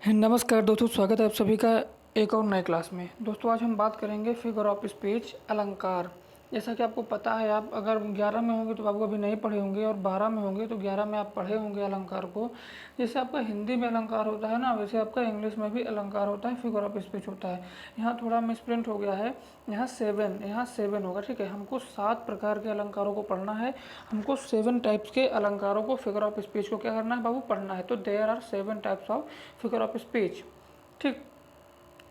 नमस्कार दोस्तों, स्वागत है आप सभी का एक और नए क्लास में। दोस्तों आज हम बात करेंगे फिगर ऑफ स्पीच अलंकार। जैसा कि आपको पता है, आप अगर 11 में होंगे तो आपको अभी नहीं पढ़े होंगे, और 12 में होंगे तो 11 में आप पढ़े होंगे अलंकार को। जैसे आपका हिंदी में अलंकार होता है ना, वैसे आपका इंग्लिश में भी अलंकार होता है, फिगर ऑफ स्पीच होता है। यहाँ थोड़ा मिसप्रिंट हो गया है, यहाँ सेवन होगा। ठीक है, हमको 7 प्रकार के अलंकारों को पढ़ना है। हमको 7 टाइप्स के अलंकारों को, फिगर ऑफ स्पीच को क्या करना है बाबू, पढ़ना है। तो there are 7 types of figure of speech. ठीक,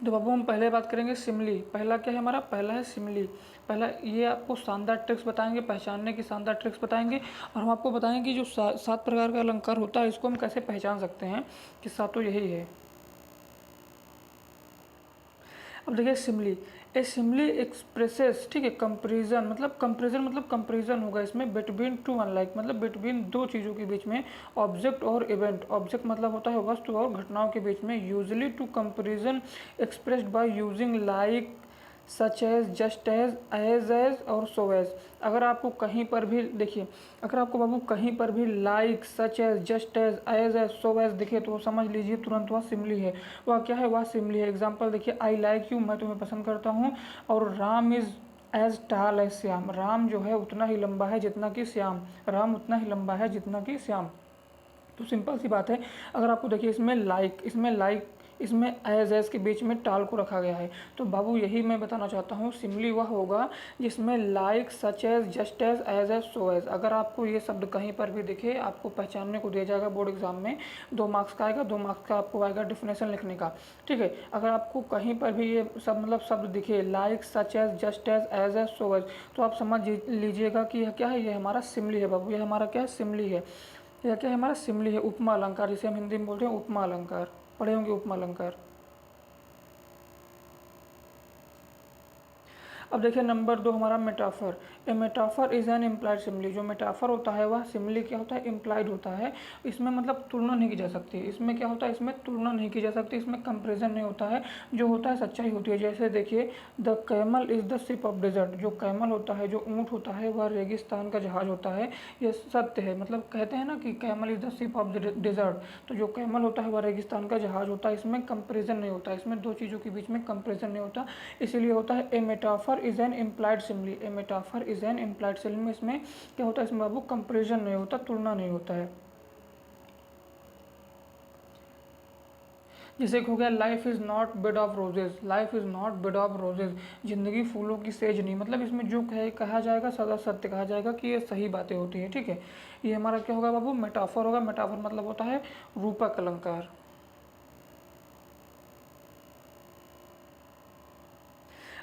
तो बाबू हम पहले बात करेंगे सिमली। पहला क्या है हमारा, पहला है सिमली। पहला ये आपको शानदार ट्रिक्स बताएंगे, पहचानने की शानदार ट्रिक्स बताएंगे, और हम आपको बताएंगे कि जो 7 प्रकार का अलंकार होता है इसको हम कैसे पहचान सकते हैं कि सातों यही है। अब देखिए सिमली, ए सिमली एक्सप्रेसेस, ठीक है, कंपेरिजन मतलब कंपेरिजन होगा इसमें बिटवीन टू अनलाइक, मतलब बिटवीन दो चीज़ों के बीच में, ऑब्जेक्ट और इवेंट। ऑब्जेक्ट मतलब होता है वस्तु और घटनाओं के बीच में। Usually to comparison expressed by using like, such as, just as और सो एज। अगर आपको कहीं पर भी देखिए, अगर आपको बाबू कहीं पर भी like, such as, just as so as दिखे तो समझ लीजिए तुरंत वह सिमली है। वह क्या है, वह सिमली है। एग्जाम्पल देखिए, आई लाइक यू, मैं तुम्हें पसंद करता हूँ। और राम इज एज टाल एज श्याम, राम जो है उतना ही लंबा है जितना कि श्याम, राम उतना ही लंबा है जितना कि श्याम। तो सिंपल सी बात है। अगर आपको देखिए इसमें एज के बीच में टाल को रखा गया है, तो बाबू यही मैं बताना चाहता हूँ, सिमली वह होगा जिसमें like, such as, just as as so as. अगर आपको ये शब्द कहीं पर भी दिखे, आपको पहचानने को दिया जाएगा बोर्ड एग्जाम में। 2 मार्क्स का आएगा, 2 मार्क्स का आपको आएगा डिफिनेशन लिखने का। ठीक है, अगर आपको कहीं पर भी ये सब मतलब शब्द दिखे, like, such as, just as so as, तो आप समझ लीजिएगा कि यह क्या है, ये हमारा सिमली है बाबू। यह हमारा क्या है, सिमली है। यह क्या है, हमारा सिमली है। उपमा अलंकार, जिसे हम हिंदी में बोलते हैं उपमा अलंकार, पढ़े होंगे उपमा अलंकार। अब देखिए नंबर 2 हमारा metaphor. A metaphor is an implied simile. जो मेटाफर होता है वह सिमली क्या होता है, इम्प्लाइड होता है। इसमें मतलब तुलना नहीं की जा सकती। इसमें क्या होता है, इसमें तुलना नहीं की जा सकती, इसमें कंपेरिजन नहीं होता है। जो होता है सच्चाई होती है। जैसे देखिए, the camel is the ship of desert. जो कैमल होता है, जो ऊँट होता है, वह रेगिस्तान का जहाज होता है। ये सत्य है। मतलब कहते हैं ना कि camel is the ship of desert, तो जो कैमल होता है वह रेगिस्तान का जहाज होता है। इसमें कंपेरिजन नहीं होता, इसमें दो चीज़ों के बीच में कंपेरिजन नहीं होता। इसीलिए होता है a metaphor is an implied simile. A metaphor is an implied simile. इसमें क्या होता है, इसमें बाबू कंपेरिजन नहीं होता, तुलना नहीं होता है। जैसे हो गया, life is not bed of roses. Life is not bed of roses, जिंदगी फूलों की सेज नहीं। मतलब इसमें जो कहा जाएगा सदा सत्य कहा जाएगा कि ये सही बातें होती हैं। ठीक है, ये हमारा क्या होगा बाबू, मेटाफर होगा। मेटाफर मतलब होता है रूपक अलंकार।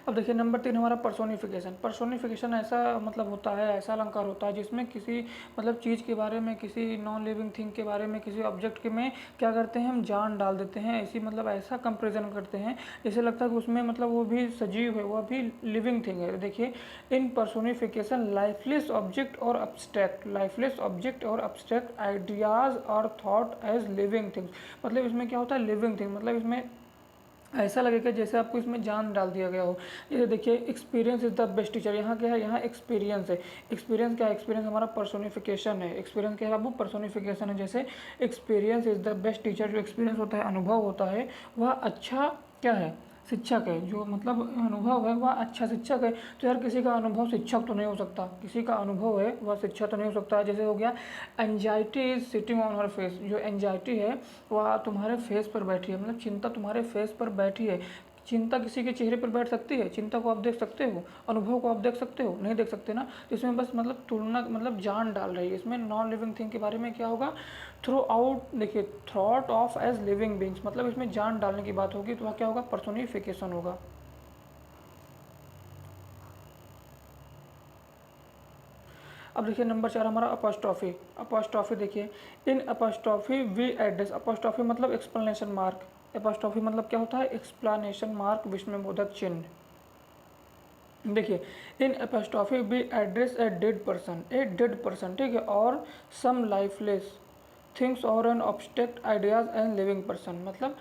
अब देखिए नंबर 3 हमारा पर्सोनिफिकेशन। पर्सोनिफिकेशन ऐसा मतलब होता है, ऐसा अलंकार होता है जिसमें किसी मतलब चीज़ के बारे में, किसी नॉन लिविंग थिंग के बारे में, किसी ऑब्जेक्ट के में क्या करते हैं, हम जान डाल देते हैं। ऐसी मतलब ऐसा कंपेरिजन करते हैं जैसे लगता है कि उसमें मतलब वो भी सजीव है, वह भी लिविंग थिंग है। देखिए, इन पर्सोनिफिकेशन लाइफलेस ऑब्जेक्ट और अब्स्ट्रैक्ट, लाइफलेस ऑब्जेक्ट और अब्स्ट्रैक्ट आइडियाज़ और थॉट एज लिविंग थिंग्स। मतलब इसमें क्या होता है, लिविंग थिंग, मतलब इसमें ऐसा लगेगा जैसे आपको इसमें जान डाल दिया गया हो। ये देखिए, experience is the best teacher. यहाँ क्या है, यहाँ एक्सपीरियंस है। एक्सपीरियंस क्या है, एक्सपीरियंस हमारा पर्सोनिफिकेशन है। एक्सपीरियंस क्या है बाबू, पर्सोनिफिकेशन है। जैसे experience is the best teacher, जो एक्सपीरियंस होता है, अनुभव होता है, वह अच्छा क्या है, शिक्षक है। जो मतलब अनुभव है वह अच्छा शिक्षक है। तो यार किसी का अनुभव शिक्षक तो नहीं हो सकता, किसी का अनुभव है वह शिक्षक तो नहीं हो सकता। जैसे हो गया, anxiety is sitting on her face. जो एंजाइटी है वह तुम्हारे फेस पर बैठी है, मतलब चिंता तुम्हारे फेस पर बैठी है। चिंता किसी के चेहरे पर बैठ सकती है? चिंता को आप देख सकते हो? अनुभव को आप देख सकते हो? नहीं देख सकते ना। तो इसमें बस मतलब तुलना, मतलब जान डाल रही है। इसमें नॉन लिविंग थिंग के बारे में क्या होगा, थ्रू आउट, देखिए, thought of as living beings, मतलब इसमें जान डालने की बात होगी, तो वह क्या होगा, पर्सोनिफिकेशन होगा। अब देखिए नंबर 4 हमारा अपोस्ट्रॉफी। अपोस्ट्रॉफी देखिए, in apostrophe we address. Apostrophe मतलब एक्सप्लेनेशन मार्क। अपोस्ट्रॉफी मतलब क्या होता है, एक्सप्लेनेशन मार्क, विस्मयबोधक चिन्ह। देखिए, in apostrophe we address a dead person, a dead person, ठीक है, और सम लाइफलेस थिंग्स और an abstract ideas and living person. मतलब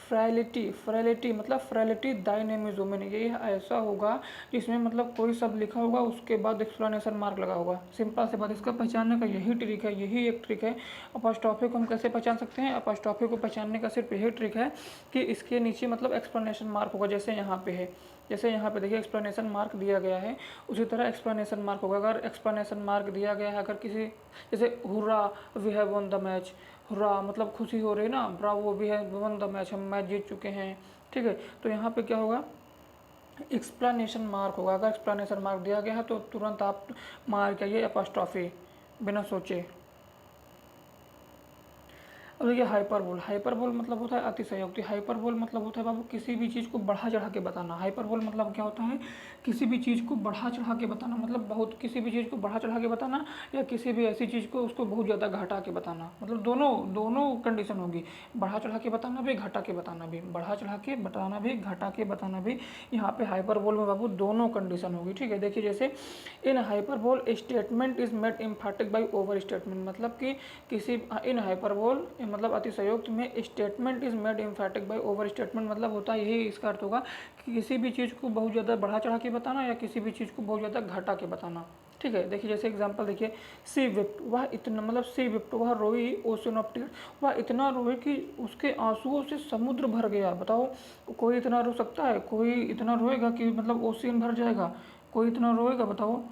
फ्रैलिटी मतलब frailty thy name is women, ये ऐसा होगा जिसमें मतलब कोई शब्द लिखा होगा उसके बाद एक्सप्लेनेशन मार्क लगा होगा। सिंपल सी बात, इसका पहचानने का यही ट्रिक है, यही एक ट्रिक है। अपॉस्ट्रोफी को हम कैसे पहचान सकते हैं? अपॉस्ट्रोफी को पहचानने का सिर्फ यही ट्रिक है कि इसके नीचे मतलब एक्सप्लेनेशन मार्क होगा, जैसे यहाँ पे है, जैसे यहाँ पे देखिए एक्सप्लेनेशन मार्क दिया गया है, उसी तरह एक्सप्लेनेशन मार्क होगा। अगर एक्सप्लेनेशन मार्क दिया गया है, अगर किसी जैसे hurrah we have won the match, hurrah मतलब खुशी हो रही है ना, bravo we have won the match, हम मैच जीत चुके हैं, ठीक है। तो यहाँ पे क्या होगा? एक्सप्लेनेशन मार्क होगा। अगर एक्सप्लेनेशन मार्क दिया गया है तो तुरंत आप मार्क आइए अपॉस्ट्रोफी, बिना सोचे। अब देखिए हाइपरबोल, हाइपरबोल मतलब होता है अतिशयोक्ति। हाइपरबोल मतलब होता है बाबू किसी भी चीज़ को बढ़ा चढ़ा के बताना। हाइपरबोल मतलब क्या होता है? किसी भी चीज़ को बढ़ा चढ़ा के बताना, मतलब बहुत, किसी भी चीज़ को बढ़ा चढ़ा के बताना, या किसी भी ऐसी चीज़ को उसको बहुत ज़्यादा घटा के बताना। मतलब दोनों दोनों कंडीशन होगी, बढ़ा चढ़ा के बताना भी, घटा के बताना भी, बढ़ा चढ़ा के बताना भी, घटा के बताना भी। यहाँ पे हाइपरबोल में बाबू दोनों कंडीशन होगी, ठीक है। देखिए जैसे in hyperbole statement is made emphatic by over statement, मतलब कि किसी इन हाइपरबोल मतलब अतिशयोक्ति में statement is made emphatic by over statement, मतलब होता है यही, इसका अर्थ होगा कि किसी भी चीज़ को बहुत ज़्यादा बढ़ा चढ़ा के बताना या किसी भी चीज़ को बहुत ज़्यादा घटा के बताना, ठीक है। देखिए जैसे एग्जांपल देखिए, सी विप्ट, वह इतना मतलब सी विप्ट वह रोई ओशन ऑफ टीयर, वह इतना रोई कि उसके आंसुओं से समुद्र भर गया। बताओ कोई इतना रो सकता है? कोई इतना रोएगा कि मतलब ओशियन भर जाएगा? कोई इतना रोएगा? बताओ,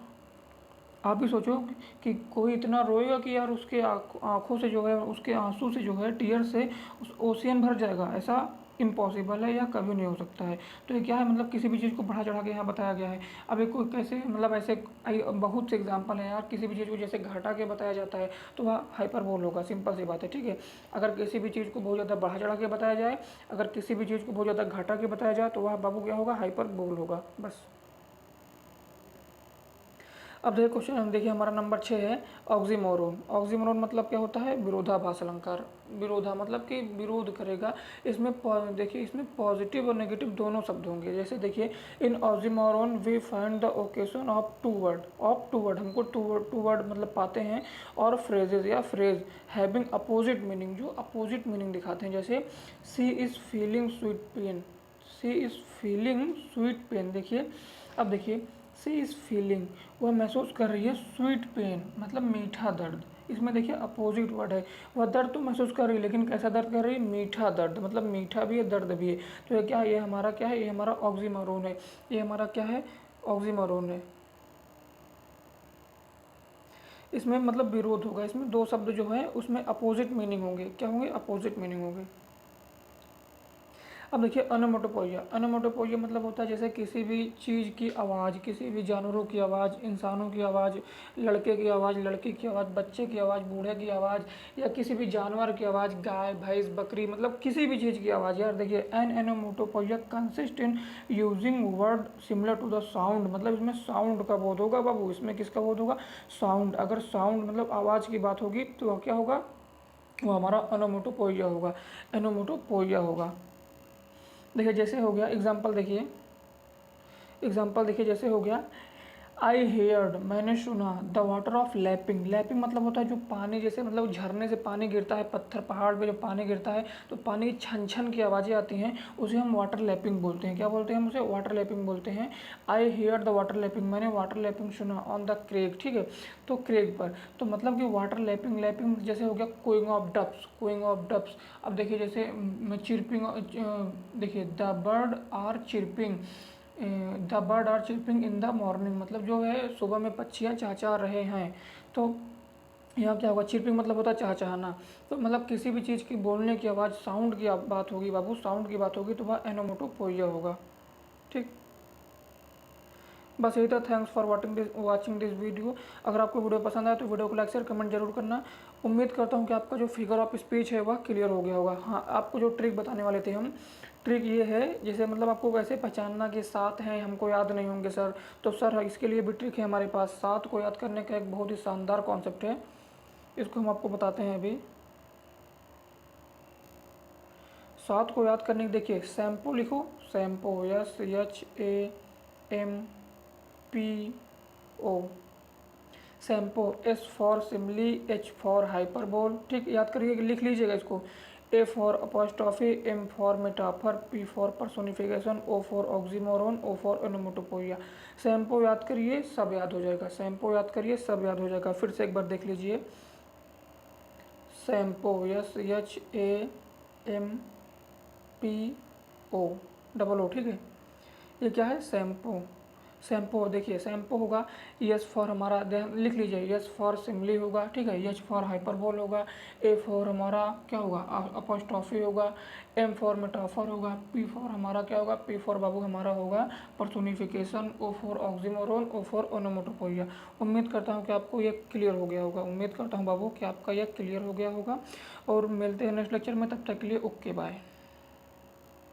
आप भी सोचो कि कोई इतना रोएगा कि यार उसके आँखों से जो है, उसके आंसू से जो है, टीयर से उस ओशियन भर जाएगा? ऐसा इम्पॉसिबल है या कभी नहीं हो सकता है। तो ये क्या है? मतलब किसी भी चीज़ को बढ़ा चढ़ा के यहाँ बताया गया है। अब एक कोई कैसे, मतलब ऐसे बहुत से एग्जांपल हैं यार, किसी भी चीज़ को जैसे घटा के बताया जाता है तो वह हाइपरबोल होगा, सिंपल सी बात है, ठीक है। अगर किसी भी चीज़ को बहुत ज़्यादा बढ़ा चढ़ा के बताया जाए, अगर किसी भी चीज़ को बहुत ज़्यादा घटा के बताया जाए तो वह बाबू क्या होगा? हाइपरबोल होगा, बस। अब देखिए क्वेश्चन, देखिए हमारा नंबर 6 है ऑक्सीमोरोन। ऑक्सीमोरोन मतलब क्या होता है? विरोधाभास अलंकार। विरोधा मतलब कि विरोध करेगा। इसमें देखिए इसमें पॉजिटिव और नेगेटिव दोनों शब्द होंगे। जैसे देखिए in oxymoron we find the occasion of two word, of two word, हमको टू वर्ड मतलब पाते हैं, और फ्रेजेज या फ्रेज हैविंग अपोजिट मीनिंग, जो अपोजिट मीनिंग दिखाते हैं। जैसे she is feeling sweet pain, she is feeling sweet pain. देखिए अब देखिए सी इज़ फीलिंग, वह महसूस कर रही है स्वीट पेन मतलब मीठा दर्द। इसमें देखिए अपोजिट वर्ड है, वह दर्द तो महसूस कर रही है लेकिन कैसा दर्द कर रही है? मीठा दर्द, मतलब मीठा भी है दर्द भी है। तो ये क्या है? ये हमारा क्या है? ये हमारा ऑक्सीमोरोन है। ये हमारा क्या है? ऑक्सीमोरोन है। इसमें मतलब विरोध होगा, इसमें दो शब्द जो है उसमें अपोजिट मीनिंग होंगे। क्या होंगे? अपोजिट मीनिंग होंगे। अब देखिए अनोमोटोपोइया, अनोमोटोपोइया मतलब होता है जैसे किसी भी चीज़ की आवाज़, किसी भी जानवरों की आवाज़, इंसानों की आवाज़, लड़के की आवाज़, लड़की की आवाज़, बच्चे की आवाज़, बूढ़े की आवाज़, या किसी भी जानवर की आवाज़, गाय भैंस बकरी, मतलब किसी भी चीज़ की आवाज़। यार देखिए an onomatopoeia consist in using word similar to the sound, मतलब इसमें साउंड का बोध होगा बाबू। इसमें किसका बोध होगा? साउंड। अगर साउंड मतलब आवाज़ की बात होगी तो क्या होगा? वो हमारा अनोमोटोपोइया होगा, एनोमोटोपोइया होगा। देखिए जैसे हो गया एग्जाम्पल, देखिए एग्जाम्पल देखिए जैसे हो गया आई हेयर्ड, मैंने सुना, the water of lapping. Lapping मतलब होता है जो पानी, जैसे मतलब झरने से पानी गिरता है, पत्थर पहाड़ पे जो पानी गिरता है तो पानी की छन छन की आवाज़ें आती हैं, उसे हम वाटर लैपिंग बोलते हैं। क्या बोलते हैं हम उसे? वाटर लैपिंग बोलते हैं। आई हेयर द वाटर लैपिंग, मैंने वाटर लैपिंग सुना ऑन द क्रेक, ठीक है, तो क्रेक पर। तो मतलब कि वाटर लैपिंग, लैपिंग जैसे हो गया cooing of doves, cooing of doves. अब देखिए जैसे चिरपिंग, देखिए the bird are chirping, the bird are chirping in the morning, मतलब जो है सुबह में पक्षियाँ चहचहा रहे हैं। तो यहाँ क्या होगा? चिरपिंग मतलब होता है चहचहाना। तो मतलब किसी भी चीज़ की बोलने की आवाज़, साउंड की बात होगी बाबू, साउंड की बात होगी तो वह एनोमोटोपोइया होगा, ठीक। बस यही था। Thanks for watching this video. अगर आपको वीडियो पसंद आए तो वीडियो को लाइक शेयर कमेंट जरूर करना। उम्मीद करता हूँ कि आपका जो फिगर ऑफ स्पीच है वह क्लियर हो गया होगा। हाँ, आपको जो ट्रिक बताने वाले थे हम, ट्रिक ये है जैसे मतलब आपको कैसे पहचानना कि 7 हैं, हमको याद नहीं होंगे सर, तो सर इसके लिए भी ट्रिक है हमारे पास। 7 को याद करने का एक बहुत ही शानदार कॉन्सेप्ट है, इसको हम आपको बताते हैं अभी। 7 को याद करने की, देखिए शैम्पू लिखो, shampoo, SHAMPO, shampoo, S for simile, H for hyperbole, ठीक, याद करिए, लिख लीजिएगा इसको। A for apostrophe, M for metaphor, P for personification, O for oxymoron, O for onomatopoeia. Shampoo याद करिए सब याद हो जाएगा, सैम्पो याद करिए सब याद हो जाएगा। फिर से एक बार देख लीजिए, सैम्पो, SHAMPO, डबल ओ, ठीक है। ये क्या है, शैम्पू। शैम्पू देखिए, शैम्पू होगा, यस फॉर हमारा, लिख लीजिए, यस फॉर सिमली होगा, ठीक है, एच फॉर हाइपरबोल होगा, ए फॉर हमारा क्या होगा, अपोस्ट्रॉफी होगा, एम फॉर मेटाफर होगा, पी फॉर हमारा क्या होगा, पी फॉर बाबू हमारा होगा personification, O for oxymoron, O for onomatopoeia. उम्मीद करता हूँ कि आपको ये क्लियर हो गया होगा, उम्मीद करता हूँ बाबू कि आपका यह क्लियर हो गया होगा। और मिलते हैं नेक्स्ट लेक्चर में, तब तक के लिए ओके बाय।